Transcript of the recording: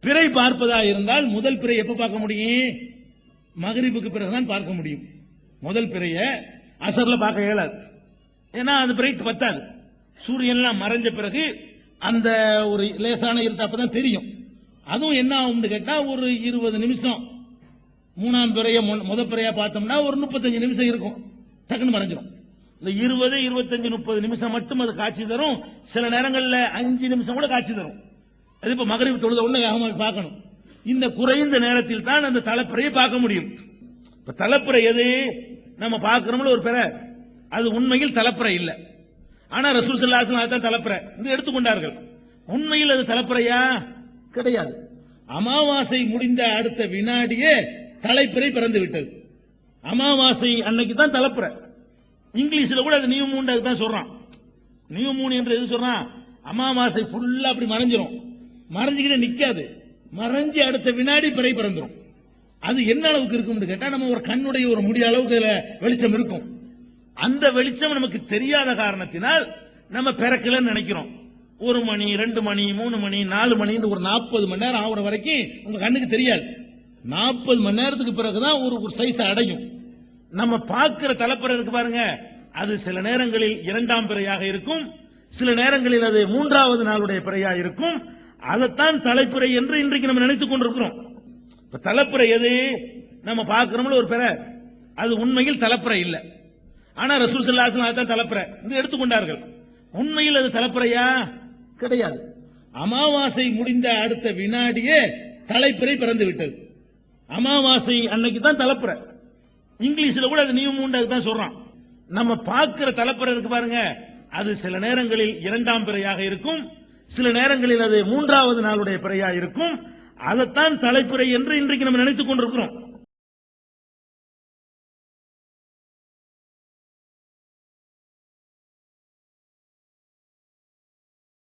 பிறை பார்ப்பதா இருந்தால் முதல் பிறை எப்ப பார்க்க முடியும்? மகரிபுக்கு பிறகுதான் பார்க்க முடியும். முதல் பிறைய அசர்ல பார்க்க இயலாது. ஏன்னா அது பிறைட் பத்தாது. சூரியன்லாம் மறைஞ்ச பிறகு அந்த ஒரு லேசான இருட்டு அப்பதான் தெரியும். அதுவும் என்ன ஆகும் கேட்டா ஒரு 20 நிமிஷம் மூணாம் பிறைய முதல் பிறையா பார்த்தோம்னா ஒரு 35 நிமிஷம் இருக்கும், டக்குன்னு மறைஞ்சிடும். இந்த 20, 25, 30 நிமிஷம் மட்டும் அது காட்சி தரும். சில நேரங்கள்ல 5 நிமிஷம் கூட காட்சி தரும். அது இப்ப மகரிப் தொழுத உடனே வேகமா பார்க்கணும். இந்த குறைந்த நேரத்தில் தான் அந்த தலைப்பிறையை பார்க்க முடியும். இப்ப தலைப்பிறை எது நம்ம பார்க்கிறோம்ல ஒரு பிறை, அது உண்மையில் தலைப்பிறை இல்லை. ஆனா ரசூல் ஸல்லல்லாஹு அலைஹி வஸல்லம் அதான் தலைப்பிறை என்று எடுத்துக்கொண்டார்கள். உண்மையில் அது தலைப்பிறையா? கிடையாது. அமாவாசை முடிந்த அடுத்த வினாடியே தலைப்பிறை பிறந்து விட்டது. அமாவாசை அன்னைக்கு தான் தலைப்பிறை. இங்கிலீஷ்ல கூட அது நியூ மூன் தான் சொல்றான். நியூ மூன் என்று எது சொல்றான்? அமாவாசை ஃபுல்லா அப்படி மறைஞ்சிரும், மறைஞ்சுக்கிட்டே நிக்காது, மறைஞ்சு அடுத்த வினாடி பிறை பிறந்துரும். அது என்ன அளவுக்கு இருக்கும் கேட்டா நம்ம ஒரு கண்ணுடைய ஒரு முடிய அளவுக்கு வெளிச்சம் இருக்கும். அந்த வெளிச்சம் நமக்கு தெரியாத காரணத்தினால் நம்ம பிறக்கலன்னு நினைக்கிறோம். 1 மணி 2 மணி 3 மணி 4 மணி ஒரு 40 மணி நேரம் ஆகுற வரைக்கும் உங்க கண்ணுக்கு தெரியாது. 40 மணி நேரத்துக்கு பிறகுதான் ஒரு சைஸ் அடையும். நம்ம பார்க்கிற தலைப்பிறை இருக்கு பாருங்க, அது சில நேரங்களில் 2ஆம் பிறையாக இருக்கும், சில நேரங்களில் அது 3வது நாளுடைய பிறையா இருக்கும். அதைத்தான் தலைப்பிறை என்று இன்றைக்கு நம்ம நினைத்துக் கொண்டிருக்கிறோம். இப்ப தலைப்பிறை எது நம்ம பார்க்கிறோம்ல ஒரு பிறை, அது உண்மையில் தலைப்பிறை இல்லை. ஆனா ரசூல் ஸல்லல்லாஹு அலைஹி வஸல்லம் அதான் தலைப்பிறை என்று எடுத்துக்கொண்டார்கள். உண்மையில் அது தலைப்பிறையா? கிடையாது. அமாவாசை முடிந்த அடுத்த வினாடியே தலைப்பிறை பிறந்து விட்டது. அமாவாசை அன்னைக்கு தான் தலைப்பிறை. இங்கிலீஷ்ல கூட அது நியூ மூன் தான் சொல்றான். நம்ம பார்க்கிற தலைப்பிறை இருக்கு பாருங்க, அது சில நேரங்களில் 2ஆம் பிறையாக இருக்கும், சில நேரங்களில் அது 3வது நாளுடைய பிறையா இருக்கும். அதைத்தான் தலைப்பிறை என்று இன்றைக்கு நம்ம நினைத்துக் கொண்டிருக்கிறோம்.